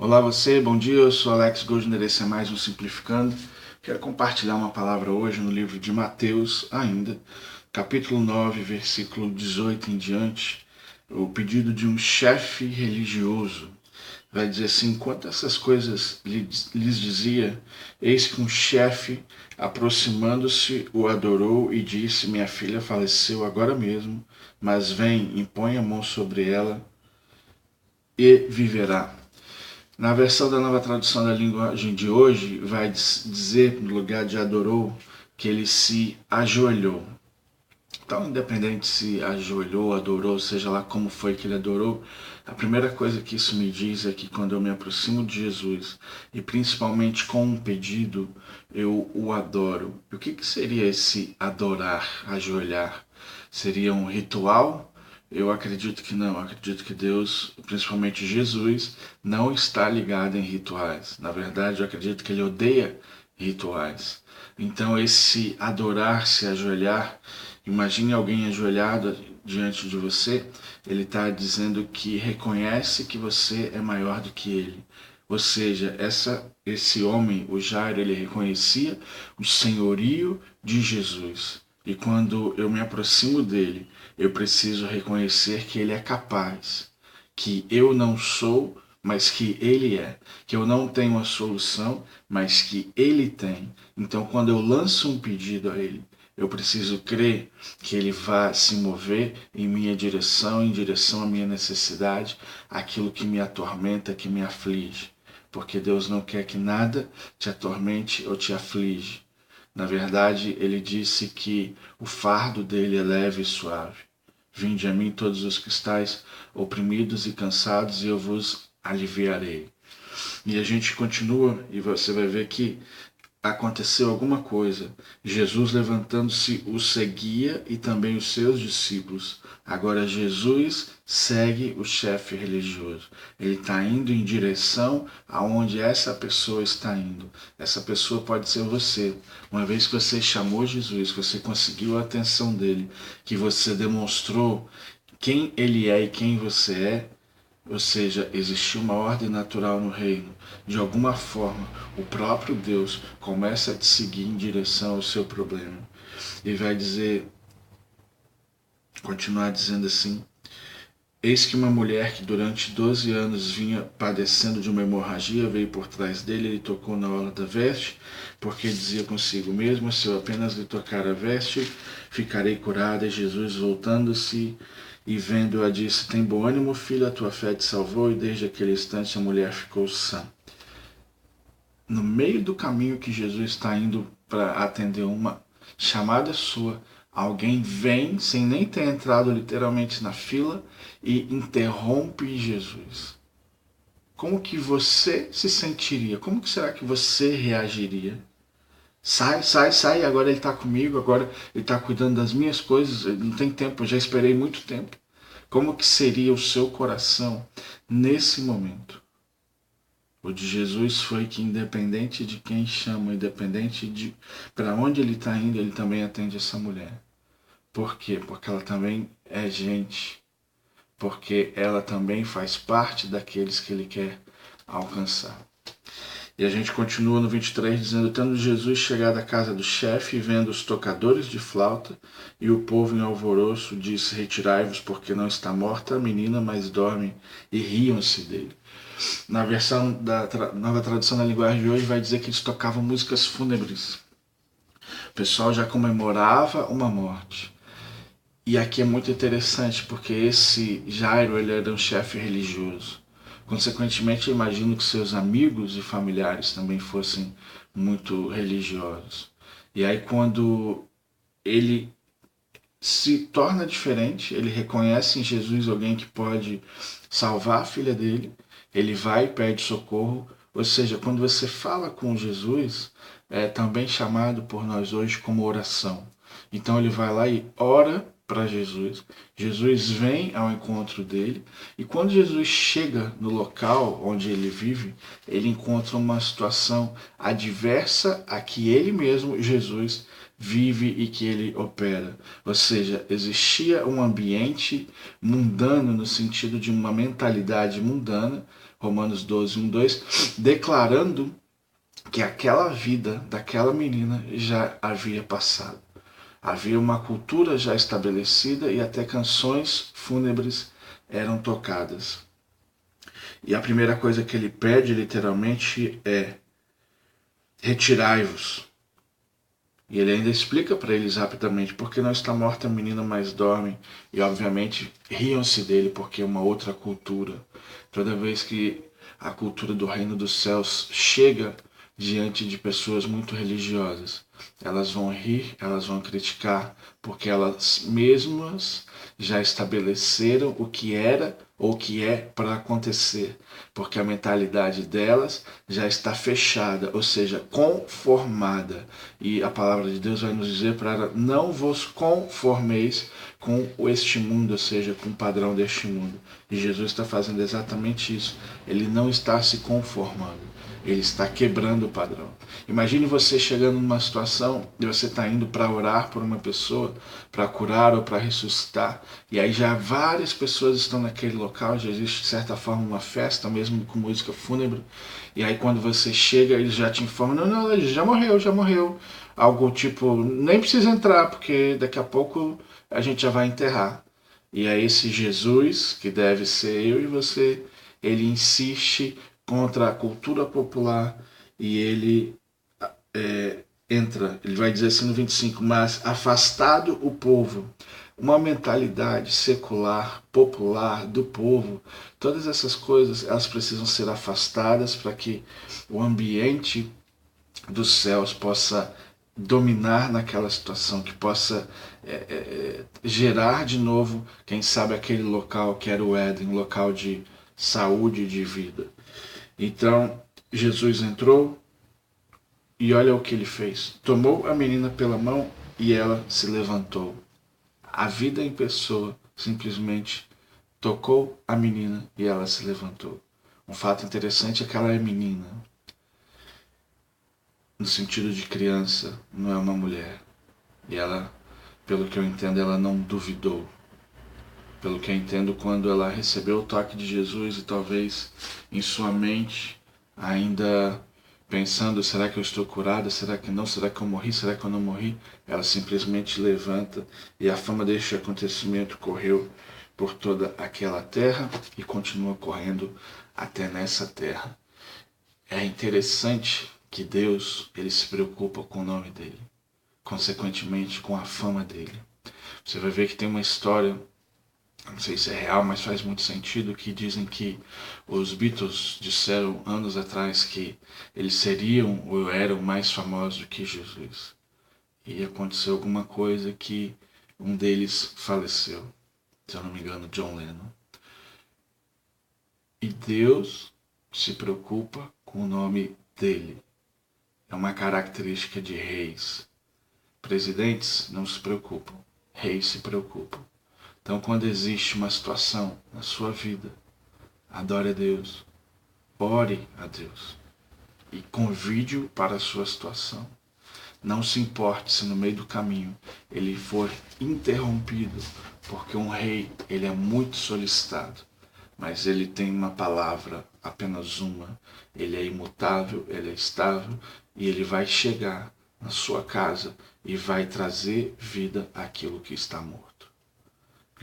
Olá você, bom dia, eu sou Alex Goldner, esse é mais um Simplificando. Quero compartilhar uma palavra hoje no livro de Mateus ainda, capítulo 9, versículo 18 em diante, o pedido de um chefe religioso. Vai dizer assim: enquanto essas coisas lhes dizia, eis que um chefe, aproximando-se, o adorou e disse: minha filha faleceu agora mesmo, mas vem, impõe a mão sobre ela e viverá. Na versão da Nova Tradução da Linguagem de hoje, vai dizer, no lugar de adorou, que ele se ajoelhou. Então, independente se ajoelhou, adorou, seja lá como foi que ele adorou, a primeira coisa que isso me diz é que quando eu me aproximo de Jesus, e principalmente com um pedido, eu o adoro. E o que seria esse adorar, ajoelhar? Seria um ritual? Eu acredito que não. Eu acredito que Deus, principalmente Jesus, não está ligado em rituais. Na verdade, eu acredito que ele odeia rituais. Então, esse adorar, se ajoelhar, imagine alguém ajoelhado diante de você, ele está dizendo que reconhece que você é maior do que ele. Ou seja, esse homem, o Jairo, ele reconhecia o senhorio de Jesus. E quando eu me aproximo dele, eu preciso reconhecer que ele é capaz, que eu não sou, mas que ele é, que eu não tenho a solução, mas que ele tem. Então, quando eu lanço um pedido a ele, eu preciso crer que ele vai se mover em minha direção, em direção à minha necessidade, aquilo que me atormenta, que me aflige. Porque Deus não quer que nada te atormente ou te aflige. Na verdade, ele disse que o fardo dele é leve e suave. Vinde a mim todos os que estáis oprimidos e cansados, e eu vos aliviarei. E a gente continua, e você vai ver que aconteceu alguma coisa. Jesus, levantando-se, o seguia e também os seus discípulos. Agora Jesus segue o chefe religioso. Ele está indo em direção aonde essa pessoa está indo. Essa pessoa pode ser você. Uma vez que você chamou Jesus, que você conseguiu a atenção dele, que você demonstrou quem ele é e quem você é, ou seja, existiu uma ordem natural no reino. De alguma forma, o próprio Deus começa a te seguir em direção ao seu problema. E vai dizer, continuar dizendo assim: eis que uma mulher que durante 12 anos vinha padecendo de uma hemorragia veio por trás dele e tocou na orla da veste, porque dizia consigo mesma: se eu apenas lhe tocar a veste, ficarei curada. E Jesus, voltando-se e vendo-a, disse: tem bom ânimo, filha, a tua fé te salvou. E desde aquele instante a mulher ficou sã. No meio do caminho que Jesus está indo para atender uma chamada sua, alguém vem, sem nem ter entrado literalmente na fila, e interrompe Jesus. Como que você se sentiria? Como que será que você reagiria? Sai, sai, sai, agora ele está comigo, agora ele está cuidando das minhas coisas, não tem tempo, eu já esperei muito tempo. Como que seria o seu coração nesse momento? O de Jesus foi que, independente de quem chama, independente de para onde ele está indo, ele também atende essa mulher. Por quê? Porque ela também é gente. Porque ela também faz parte daqueles que ele quer alcançar. E a gente continua no 23 dizendo: tendo Jesus chegado à casa do chefe, vendo os tocadores de flauta e o povo em alvoroço, disse: retirai-vos, porque não está morta a menina, mas dorme. E riam-se dele. Na versão da Nova Tradução da Linguagem de hoje vai dizer que eles tocavam músicas fúnebres. O pessoal já comemorava uma morte. E aqui é muito interessante porque esse Jairo, ele era um chefe religioso. Consequentemente, eu imagino que seus amigos e familiares também fossem muito religiosos. E aí quando ele se torna diferente, ele reconhece em Jesus alguém que pode salvar a filha dele, ele vai e pede socorro. Ou seja, quando você fala com Jesus, é também chamado por nós hoje como oração. Então ele vai lá e ora para Jesus, Jesus vem ao encontro dele, e quando Jesus chega no local onde ele vive, ele encontra uma situação adversa a que ele mesmo, Jesus, vive e que ele opera. Ou seja, existia um ambiente mundano no sentido de uma mentalidade mundana, Romanos 12, 1, 2, declarando que aquela vida daquela menina já havia passado. Havia uma cultura já estabelecida e até canções fúnebres eram tocadas. E a primeira coisa que ele pede literalmente é: retirai-vos. E ele ainda explica para eles rapidamente: porque não está morta a menina, mas dorme. E obviamente riam-se dele, porque é uma outra cultura. Toda vez que a cultura do reino dos céus chega diante de pessoas muito religiosas, elas vão rir, elas vão criticar, porque elas mesmas já estabeleceram o que era ou o que é para acontecer, porque a mentalidade delas já está fechada, ou seja, conformada. E a palavra de Deus vai nos dizer para ela: não vos conformeis com este mundo, ou seja, com o padrão deste mundo. E Jesus está fazendo exatamente isso. Ele não está se conformando. Ele está quebrando o padrão. Imagine você chegando numa situação e você está indo para orar por uma pessoa, para curar ou para ressuscitar, e aí já várias pessoas estão naquele local, já existe de certa forma uma festa, mesmo com música fúnebre, e aí quando você chega eles já te informam: não, ele já morreu, já morreu. Algo tipo: nem precisa entrar, porque daqui a pouco a gente já vai enterrar. E aí esse Jesus, que deve ser eu e você, ele insiste contra a cultura popular e ele entra, ele vai dizer assim no 25: mas afastado o povo, uma mentalidade secular, popular do povo, todas essas coisas elas precisam ser afastadas para que o ambiente dos céus possa dominar naquela situação, que possa gerar de novo, quem sabe, aquele local que era o Éden, um local de saúde e de vida. Então Jesus entrou e olha o que ele fez: tomou a menina pela mão e ela se levantou. A vida em pessoa simplesmente tocou a menina e ela se levantou. Um fato interessante é que ela é menina, no sentido de criança, não é uma mulher. E ela, pelo que eu entendo, ela não duvidou. Pelo que eu entendo, quando ela recebeu o toque de Jesus e talvez em sua mente ainda pensando: será que eu estou curada? Será que não? Será que eu morri? Será que eu não morri? Ela simplesmente levanta e a fama deste acontecimento correu por toda aquela terra e continua correndo até nessa terra. É interessante que Deus, ele se preocupa com o nome dele, consequentemente com a fama dele. Você vai ver que tem uma história, não sei se é real, mas faz muito sentido, que dizem que os Beatles disseram anos atrás que eles seriam ou eram mais famosos do que Jesus. E aconteceu alguma coisa que um deles faleceu, se eu não me engano, John Lennon. E Deus se preocupa com o nome dele. É uma característica de reis. Presidentes não se preocupam, reis se preocupam. Então, quando existe uma situação na sua vida, adore a Deus, ore a Deus e convide-o para a sua situação. Não se importe se no meio do caminho ele for interrompido, porque um rei, ele é muito solicitado, mas ele tem uma palavra, apenas uma. Ele é imutável, ele é estável e ele vai chegar na sua casa e vai trazer vida àquilo que está morto.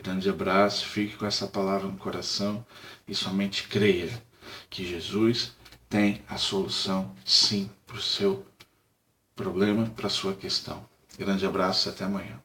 Grande abraço, fique com essa palavra no coração e somente creia que Jesus tem a solução, sim, para o seu problema, para a sua questão. Grande abraço e até amanhã.